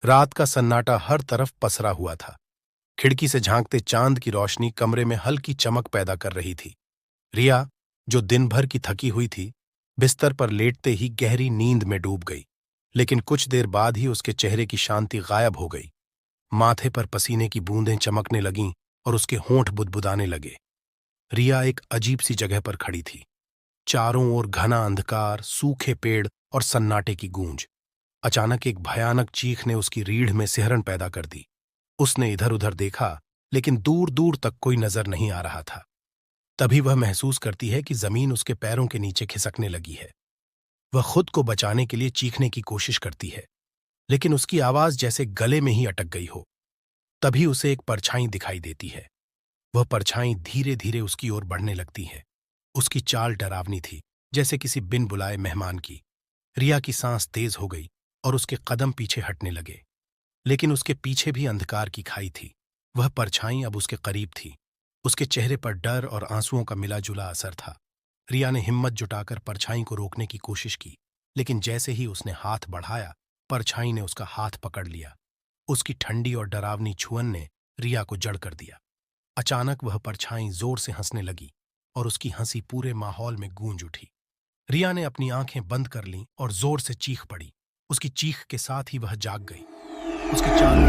रात का सन्नाटा हर तरफ पसरा हुआ था। खिड़की से झांकते चांद की रोशनी कमरे में हल्की चमक पैदा कर रही थी। रिया, जो दिन भर की थकी हुई थी, बिस्तर पर लेटते ही गहरी नींद में डूब गई। लेकिन कुछ देर बाद ही उसके चेहरे की शांति गायब हो गई। माथे पर पसीने की बूंदें चमकने लगीं और उसके होंठ बुदबुदाने लगे। रिया एक अजीब सी जगह पर खड़ी थी। चारों ओर घना अंधकार, सूखे पेड़ और सन्नाटे की गूंज। अचानक एक भयानक चीख ने उसकी रीढ़ में सिहरन पैदा कर दी। उसने इधर उधर देखा, लेकिन दूर दूर तक कोई नजर नहीं आ रहा था। तभी वह महसूस करती है कि जमीन उसके पैरों के नीचे खिसकने लगी है। वह खुद को बचाने के लिए चीखने की कोशिश करती है, लेकिन उसकी आवाज जैसे गले में ही अटक गई हो। तभी उसे एक परछाई दिखाई देती है। वह परछाई धीरे धीरे उसकी ओर बढ़ने लगती है। उसकी चाल डरावनी थी, जैसे किसी बिन बुलाए मेहमान की। रिया की सांस तेज हो गई और उसके कदम पीछे हटने लगे। लेकिन उसके पीछे भी अंधकार की खाई थी। वह परछाई अब उसके करीब थी। उसके चेहरे पर डर और आंसुओं का मिला जुला असर था। रिया ने हिम्मत जुटाकर परछाई को रोकने की कोशिश की, लेकिन जैसे ही उसने हाथ बढ़ाया, परछाई ने उसका हाथ पकड़ लिया। उसकी ठंडी और डरावनी छुअन ने रिया को जड़ कर दिया। अचानक वह परछाई जोर से हंसने लगी और उसकी हंसी पूरे माहौल में गूंज उठी। रिया ने अपनी आंखें बंद कर लीं और जोर से चीख पड़ी। उसकी चीख के साथ ही वह जाग गई। उसके चारों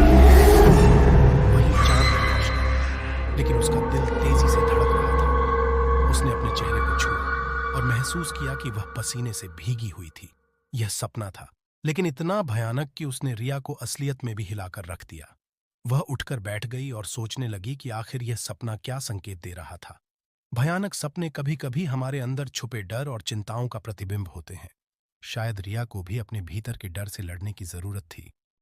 वही चांद की रोशनी, लेकिन उसका दिल तेजी से धड़क रहा था। उसने अपने चेहरे को छुआ और महसूस किया कि वह पसीने से भीगी हुई थी। यह सपना था, लेकिन इतना भयानक कि उसने रिया को असलियत में भी हिलाकर रख दिया। वह उठकर बैठ गई और सोचने लगी कि आखिर यह सपना क्या संकेत दे रहा था। भयानक सपने कभी कभी हमारे अंदर छुपे डर और चिंताओं का प्रतिबिंब होते हैं। शायद रिया को भी अपने भीतर के डर से लड़ने की जरूरत थी।